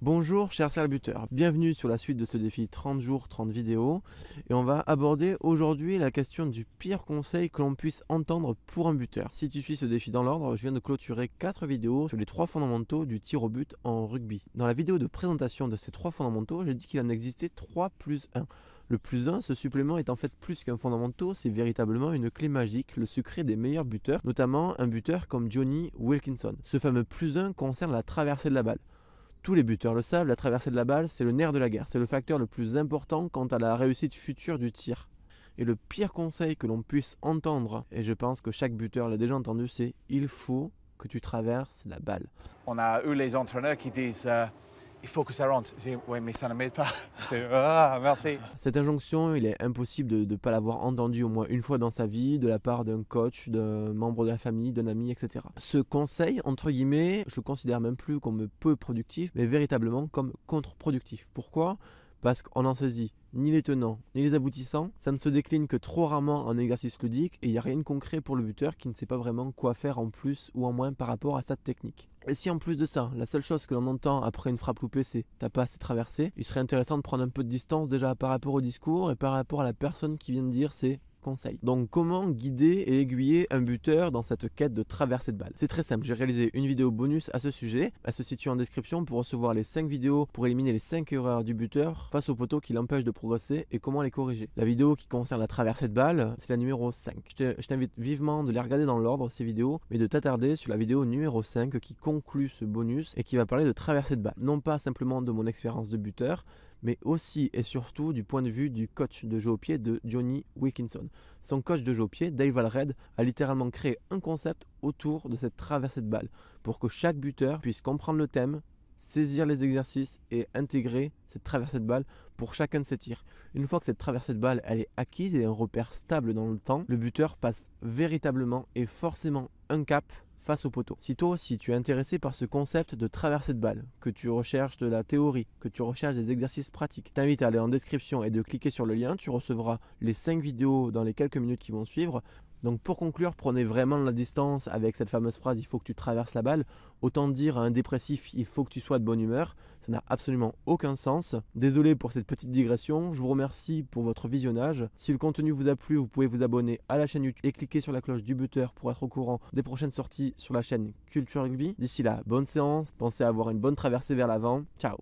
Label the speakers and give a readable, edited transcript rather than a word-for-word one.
Speaker 1: Bonjour chers salbuteurs, bienvenue sur la suite de ce défi 30 jours, 30 vidéos et on va aborder aujourd'hui la question du pire conseil que l'on puisse entendre pour un buteur. Si tu suis ce défi dans l'ordre, je viens de clôturer 4 vidéos sur les 3 fondamentaux du tir au but en rugby. Dans la vidéo de présentation de ces 3 fondamentaux, j'ai dit qu'il en existait 3 plus 1. Le plus 1, ce supplément est en fait plus qu'un fondamental, c'est véritablement une clé magique, le secret des meilleurs buteurs, notamment un buteur comme Jonny Wilkinson. Ce fameux plus 1 concerne la traversée de la balle. Tous les buteurs le savent, la traversée de la balle, c'est le nerf de la guerre. C'est le facteur le plus important quant à la réussite future du tir. Et le pire conseil que l'on puisse entendre, et je pense que chaque buteur l'a déjà entendu, c'est « il faut que tu traverses la balle ».
Speaker 2: On a eu les entraîneurs qui disent il faut que ça rentre. Je dis oui, mais ça ne m'aide pas. Merci.
Speaker 1: Cette injonction, il est impossible de ne pas l'avoir entendue au moins une fois dans sa vie, de la part d'un coach, d'un membre de la famille, d'un ami, etc. Ce conseil, entre guillemets, je le considère même plus comme peu productif, mais véritablement comme contre-productif. Pourquoi ? Parce qu'on n'en saisit ni les tenants ni les aboutissants, ça ne se décline que trop rarement en exercice ludique et il n'y a rien de concret pour le buteur qui ne sait pas vraiment quoi faire en plus ou en moins par rapport à sa technique. Et si en plus de ça, la seule chose que l'on entend après une frappe loupée c'est « t'as pas assez traversé », il serait intéressant de prendre un peu de distance déjà par rapport au discours et par rapport à la personne qui vient de dire c'est conseil. Donc comment guider et aiguiller un buteur dans cette quête de traversée de balle? C'est très simple, j'ai réalisé une vidéo bonus à ce sujet, elle se situe en description pour recevoir les 5 vidéos pour éliminer les 5 erreurs du buteur face au poteau qui l'empêche de progresser et comment les corriger. La vidéo qui concerne la traversée de balle, c'est la numéro 5. Je t'invite vivement de les regarder dans l'ordre ces vidéos, mais de t'attarder sur la vidéo numéro 5 qui conclut ce bonus et qui va parler de traversée de balle. Non pas simplement de mon expérience de buteur, mais aussi et surtout du point de vue du coach de jeu au pied de Jonny Wilkinson. Son coach de jeu au pied, Dave Allred, a littéralement créé un concept autour de cette traversée de balle pour que chaque buteur puisse comprendre le thème, saisir les exercices et intégrer cette traversée de balle pour chacun de ses tirs. Une fois que cette traversée de balle elle est acquise et un repère stable dans le temps, le buteur passe véritablement et forcément un cap face au poteau. Si toi aussi tu es intéressé par ce concept de traversée de balle, que tu recherches de la théorie, que tu recherches des exercices pratiques, je t'invite à aller en description et de cliquer sur le lien, tu recevras les 5 vidéos dans les quelques minutes qui vont suivre. Donc pour conclure, prenez vraiment la distance avec cette fameuse phrase « il faut que tu traverses la balle ». Autant dire à un dépressif « il faut que tu sois de bonne humeur ». Ça n'a absolument aucun sens. Désolé pour cette petite digression, je vous remercie pour votre visionnage. Si le contenu vous a plu, vous pouvez vous abonner à la chaîne YouTube et cliquer sur la cloche du buteur pour être au courant des prochaines sorties sur la chaîne Culture Rugby. D'ici là, bonne séance, pensez à avoir une bonne traversée vers l'avant. Ciao.